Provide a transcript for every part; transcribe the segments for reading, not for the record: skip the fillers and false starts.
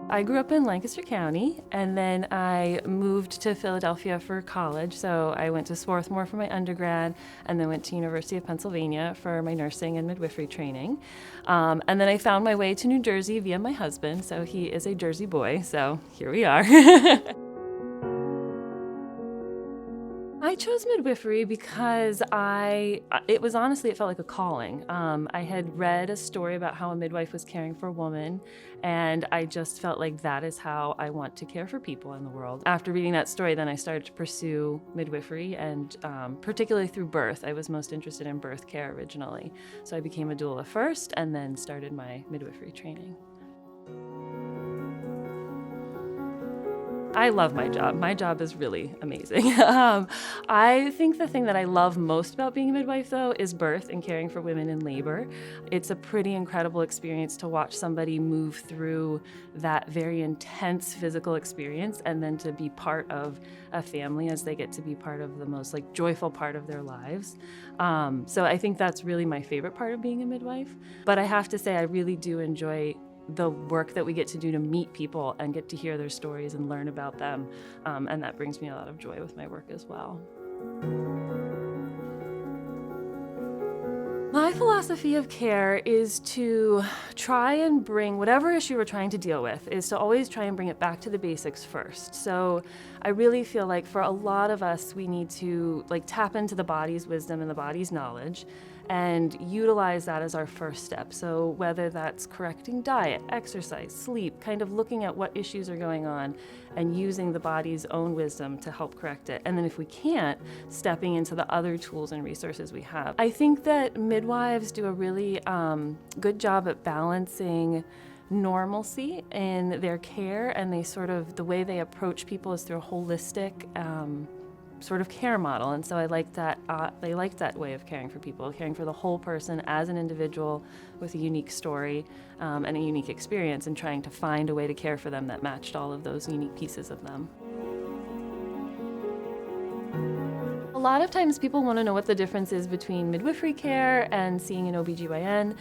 I grew up in Lancaster County, and then I moved to Philadelphia for college. So I went to Swarthmore for my undergrad, and then went to University of Pennsylvania for my nursing and midwifery training. And then I found my way to New Jersey via my husband. So he is a Jersey boy, so here we are. I chose midwifery because it felt like a calling. I had read a story about how a midwife was caring for a woman, and I just felt like that is how I want to care for people in the world. After reading that story, then I started to pursue midwifery, and particularly through birth. I was most interested in birth care originally. So I became a doula first, and then started my midwifery training. I love my job. My job is really amazing. I think the thing that I love most about being a midwife, though, is birth and caring for women in labor. It's a pretty incredible experience to watch somebody move through that very intense physical experience, and then to be part of a family as they get to be part of the most joyful part of their lives. So I think that's really my favorite part of being a midwife. But I have to say, I really do enjoy the work that we get to do to meet people and get to hear their stories and learn about them. And that brings me a lot of joy with my work as well. My philosophy of care is to try and bring whatever issue we're trying to deal with, is to always try and bring it back to the basics first. So I really feel like for a lot of us, we need to tap into the body's wisdom and the body's knowledge and utilize that as our first step. So whether that's correcting diet, exercise, sleep, kind of looking at what issues are going on and using the body's own wisdom to help correct it. And then if we can't, stepping into the other tools and resources we have. I think that midwives do a really good job at balancing normalcy in their care, and the way they approach people is through a holistic sort of care model. And so I like that way of caring for people, caring for the whole person as an individual with a unique story and a unique experience, and trying to find a way to care for them that matched all of those unique pieces of them. A lot of times people want to know what the difference is between midwifery care and seeing an OBGYN.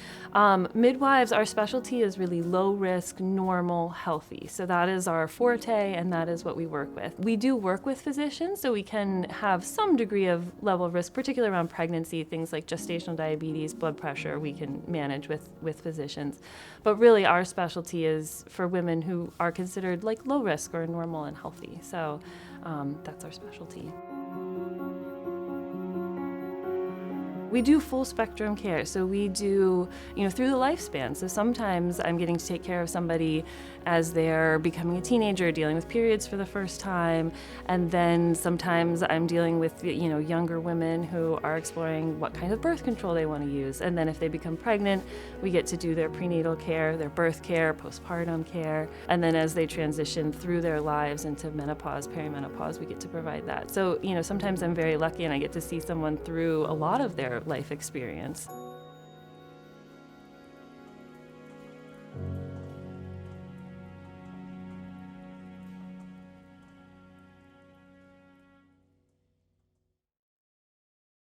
Midwives, our specialty is really low risk, normal, healthy. So that is our forte, and that is what we work with. We do work with physicians, so we can have some degree of level of risk, particularly around pregnancy, things like gestational diabetes, blood pressure, we can manage with physicians. But really our specialty is for women who are considered low risk or normal and healthy. So that's our specialty. We do full spectrum care, so we do, through the lifespan. So sometimes I'm getting to take care of somebody as they're becoming a teenager, dealing with periods for the first time, and then sometimes I'm dealing with, younger women who are exploring what kind of birth control they want to use. And then if they become pregnant, we get to do their prenatal care, their birth care, postpartum care, and then as they transition through their lives into menopause, perimenopause, we get to provide that. So, sometimes I'm very lucky and I get to see someone through a lot of their life experience.